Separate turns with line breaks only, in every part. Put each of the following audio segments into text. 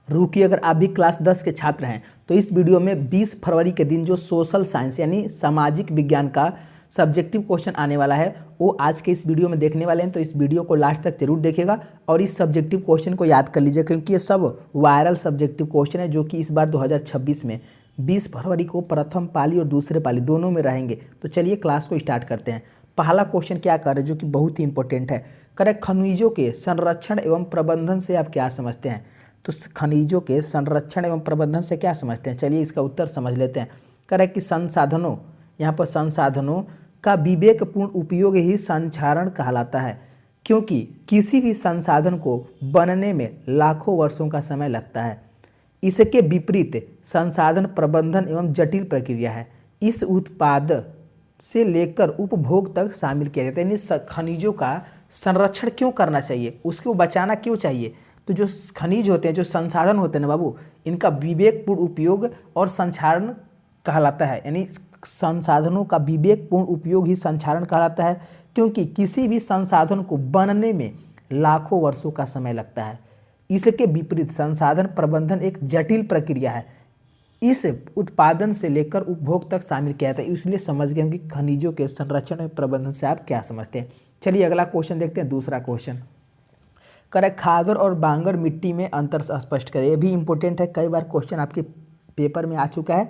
रुकिए, अगर आप भी क्लास 10 के छात्र हैं तो इस वीडियो में 20 फरवरी के दिन जो सोशल साइंस यानी सामाजिक विज्ञान का सब्जेक्टिव क्वेश्चन आने वाला है वो आज के इस वीडियो में देखने वाले हैं। तो इस वीडियो को लास्ट तक जरूर देखिएगा और इस सब्जेक्टिव क्वेश्चन को याद कर लीजिए, क्योंकि ये सब वायरल सब्जेक्टिव क्वेश्चन है जो कि इस बार 2026 में 20 फरवरी को प्रथम पाली और दूसरे पाली दोनों में रहेंगे। तो चलिए क्लास को स्टार्ट करते हैं। पहला क्वेश्चन क्या कर रहे हैं जो कि बहुत ही इंपॉर्टेंट है। करेक्ट, खनिजों के संरक्षण एवं प्रबंधन से आप क्या समझते हैं? तो खनिजों के संरक्षण एवं प्रबंधन से क्या समझते हैं, चलिए इसका उत्तर समझ लेते हैं। करेक्ट कि संसाधनों, यहाँ पर संसाधनों का विवेकपूर्ण उपयोग ही संचारण कहलाता है, क्योंकि किसी भी संसाधन को बनने में लाखों वर्षों का समय लगता है। इसके विपरीत संसाधन प्रबंधन एवं जटिल प्रक्रिया है। इस उत्पाद से लेकर उपभोग तक शामिल किया जाता है। यानी खनिजों का संरक्षण क्यों करना चाहिए, उसको बचाना क्यों चाहिए? तो जो खनिज होते हैं, जो संसाधन होते हैं ना बाबू, इनका विवेकपूर्ण उपयोग और संचारण कहलाता है। यानी संसाधनों का विवेकपूर्ण उपयोग ही संचारण कहलाता है, क्योंकि किसी भी संसाधन को बनने में लाखों वर्षों का समय लगता है। इसके विपरीत संसाधन प्रबंधन एक जटिल प्रक्रिया है। इस उत्पादन से लेकर उपभोग तक शामिल किया जाता है। इसलिए समझ गए कि खनिजों के संरक्षण और प्रबंधन से आप क्या समझते हैं। चलिए अगला क्वेश्चन देखते हैं, दूसरा क्वेश्चन। करेक्ट, खादर और बांगर मिट्टी में अंतर स्पष्ट करें। ये भी इंपॉर्टेंट है, कई बार क्वेश्चन आपके पेपर में आ चुका है।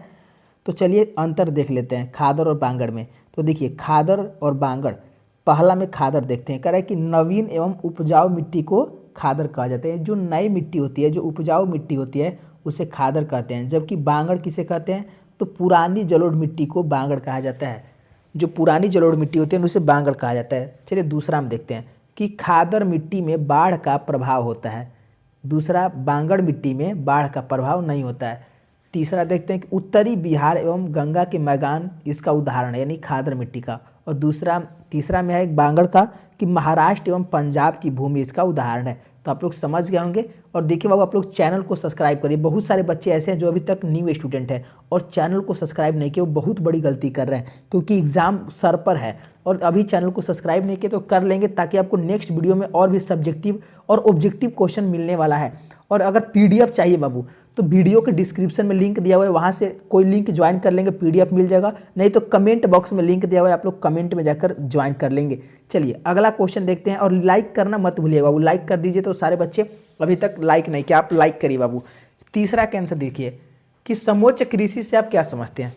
तो चलिए अंतर देख लेते हैं खादर और बांगर में। तो देखिए खादर और बांगर, पहला में खादर देखते हैं। करेक्ट कि नवीन एवं उपजाऊ मिट्टी को खादर कहा जाता है। जो नई मिट्टी होती है, जो उपजाऊ मिट्टी होती है, उसे खादर कहते हैं। जबकि बांगर किसे कहते हैं? तो पुरानी जलोढ़ मिट्टी को बांगर कहा जाता है। जो पुरानी जलोढ़ मिट्टी होती है उसे बांगर कहा जाता है। चलिए दूसरा हम देखते हैं कि खादर मिट्टी में बाढ़ का प्रभाव होता है, दूसरा बांगर मिट्टी में बाढ़ का प्रभाव नहीं होता है। तीसरा देखते हैं कि उत्तरी बिहार एवं गंगा के मैदान इसका उदाहरण है, यानी खादर मिट्टी का। और तीसरा में है एक बांगर का कि महाराष्ट्र एवं पंजाब की भूमि इसका उदाहरण है। तो आप लोग समझ गए होंगे। और देखिए बाबू, आप लोग चैनल को सब्सक्राइब करिए। बहुत सारे बच्चे ऐसे हैं जो अभी तक न्यू स्टूडेंट हैं और चैनल को सब्सक्राइब नहीं किए, वो बहुत बड़ी गलती कर रहे हैं, क्योंकि एग्ज़ाम सर पर है और अभी चैनल को सब्सक्राइब नहीं किए तो कर लेंगे, ताकि आपको नेक्स्ट वीडियो में और भी सब्जेक्टिव और ऑब्जेक्टिव क्वेश्चन मिलने वाला है। और अगर पीडीएफ चाहिए बाबू, तो वीडियो के डिस्क्रिप्शन में लिंक दिया हुआ है, वहाँ से कोई लिंक ज्वाइन कर लेंगे, पीडीएफ मिल जाएगा। नहीं तो कमेंट बॉक्स में लिंक दिया हुआ है, आप लोग कमेंट में जाकर ज्वाइन कर लेंगे। चलिए अगला क्वेश्चन देखते हैं। और लाइक करना मत भूलिएगा बाबू, लाइक कर दीजिए। तो सारे बच्चे अभी तक लाइक नहीं किया, आप लाइक करिए बाबू। तीसरा का आंसर देखिए कि समोच्च कृषि से आप क्या समझते हैं।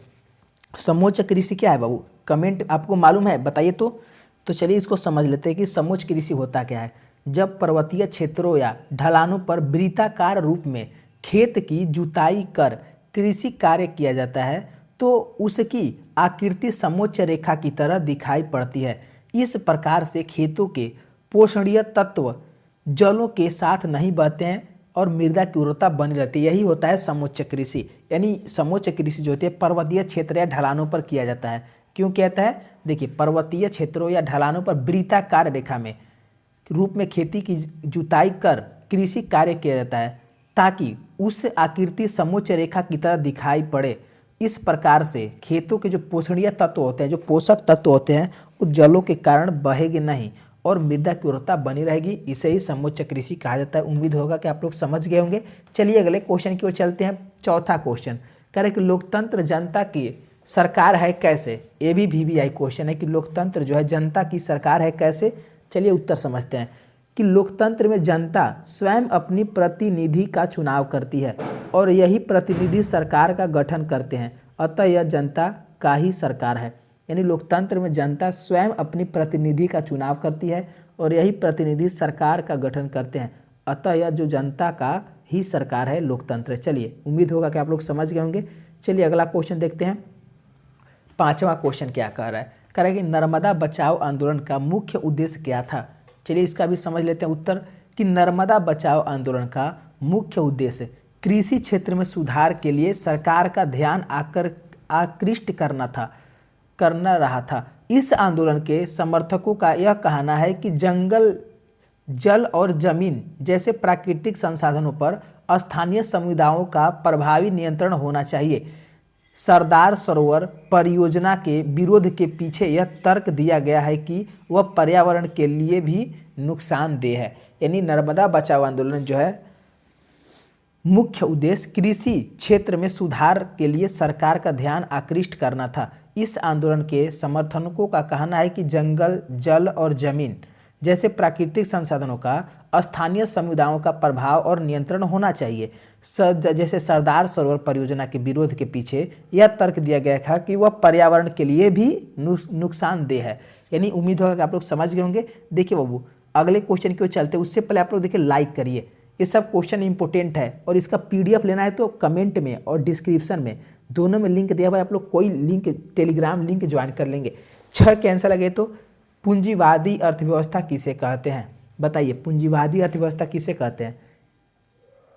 समोच्च कृषि क्या है बाबू, कमेंट आपको मालूम है बताइए। तो चलिए इसको समझ लेते हैं कि समोच्च कृषि होता क्या है। जब पर्वतीय क्षेत्रों या ढलानों पर वृत्ताकार रूप में खेत की जुताई कर कृषि कार्य किया जाता है तो उसकी आकृति समोच्च रेखा की तरह दिखाई पड़ती है। इस प्रकार से खेतों के पोषणीय तत्व जलों के साथ नहीं बहते हैं और मृदा की उर्वरता बनी रहती है। यही होता है समोच्च कृषि। यानी समोच्च कृषि जो होती है पर्वतीय क्षेत्र या ढलानों पर किया जाता है। क्यों कहता है? देखिए पर्वतीय क्षेत्रों या ढलानों पर वृत्ताकार रेखा में रूप में खेती की जुताई कर कृषि कार्य किया जाता है ताकि उस आकृति समोच्च रेखा की तरह दिखाई पड़े। इस प्रकार से खेतों के जो पोषणीय तत्व होते हैं, जो पोषक तत्व होते हैं, वो जलों के कारण बहेंगे नहीं और मृदा की उर्वरता बनी रहेगी। इसे ही समोच्च कृषि कहा जाता है। उम्मीद होगा कि आप लोग समझ गए होंगे। चलिए अगले क्वेश्चन की ओर चलते हैं। चौथा क्वेश्चन करें कि लोकतंत्र जनता की सरकार है कैसे। ये भी VVI क्वेश्चन है कि लोकतंत्र जो है जनता की सरकार है कैसे। चलिए उत्तर समझते हैं कि लोकतंत्र में जनता स्वयं अपनी प्रतिनिधि का चुनाव करती है और यही प्रतिनिधि सरकार का गठन करते हैं, अतः यह जनता का ही सरकार है। यानी लोकतंत्र में जनता स्वयं अपनी प्रतिनिधि का चुनाव करती है और यही प्रतिनिधि सरकार का गठन करते हैं, अतः यह जो जनता का ही सरकार है लोकतंत्र। चलिए उम्मीद होगा कि आप लोग समझ गए होंगे। चलिए अगला क्वेश्चन देखते हैं। पांचवा क्वेश्चन क्या कह रहा है, कह रहा है कि नर्मदा बचाओ आंदोलन का मुख्य उद्देश्य क्या था। चलिए इसका भी समझ लेते हैं उत्तर कि नर्मदा बचाओ आंदोलन का मुख्य उद्देश्य कृषि क्षेत्र में सुधार के लिए सरकार का ध्यान आकृष्ट करना रहा था। इस आंदोलन के समर्थकों का यह कहना है कि जंगल, जल और जमीन जैसे प्राकृतिक संसाधनों पर स्थानीय समुदायों का प्रभावी नियंत्रण होना चाहिए। सरदार सरोवर परियोजना के विरोध के पीछे यह तर्क दिया गया है कि वह पर्यावरण के लिए भी नुकसानदेह है। यानी नर्मदा बचाओ आंदोलन जो है मुख्य उद्देश्य कृषि क्षेत्र में सुधार के लिए सरकार का ध्यान आकृष्ट करना था। इस आंदोलन के समर्थकों का कहना है कि जंगल, जल और जमीन जैसे प्राकृतिक संसाधनों का स्थानीय समुदायों का प्रभाव और नियंत्रण होना चाहिए। जैसे सरदार सरोवर परियोजना के विरोध के पीछे यह तर्क दिया गया था कि वह पर्यावरण के लिए भी नुकसानदेह है। यानी उम्मीद होगा कि आप लोग समझ गए होंगे। देखिए बाबू, अगले क्वेश्चन की ओर चलते उससे पहले आप लोग देखिए लाइक करिए, ये सब क्वेश्चन इंपॉर्टेंट है। और इसका पीडीएफ लेना है तो कमेंट में और डिस्क्रिप्शन में दोनों में लिंक दिया हुआ है, आप लोग कोई लिंक टेलीग्राम लिंक ज्वाइन कर लेंगे। 6 के आंसर लगे तो पूंजीवादी अर्थव्यवस्था किसे कहते हैं? बताइए, पूंजीवादी अर्थव्यवस्था किसे कहते हैं?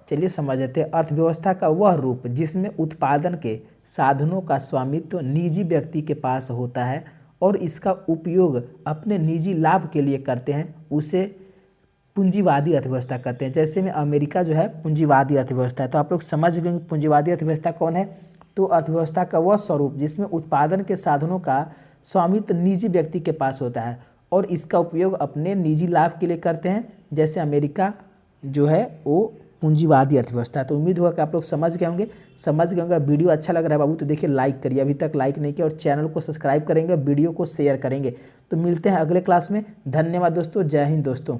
चलिए समझ लेते हैं। अर्थव्यवस्था का वह रूप जिसमें उत्पादन के साधनों का स्वामित्व निजी व्यक्ति के पास होता है और इसका उपयोग अपने निजी लाभ के लिए करते हैं, उसे पूंजीवादी अर्थव्यवस्था कहते हैं। जैसे में अमेरिका जो है पूंजीवादी अर्थव्यवस्था है। तो आप लोग समझ गए पूंजीवादी अर्थव्यवस्था कौन है। तो अर्थव्यवस्था का वह स्वरूप जिसमें उत्पादन के साधनों का स्वामित्व निजी व्यक्ति के पास होता है और इसका उपयोग अपने निजी लाभ के लिए करते हैं। जैसे अमेरिका जो है वो पूंजीवादी अर्थव्यवस्था है। तो उम्मीद होगा कि आप लोग समझ गए होंगे। वीडियो अच्छा लग रहा है बाबू तो देखिए लाइक करिए, अभी तक लाइक नहीं किया, और चैनल को सब्सक्राइब करेंगे, वीडियो को शेयर करेंगे। तो मिलते हैं अगले क्लास में। धन्यवाद दोस्तों, जय हिंद दोस्तों।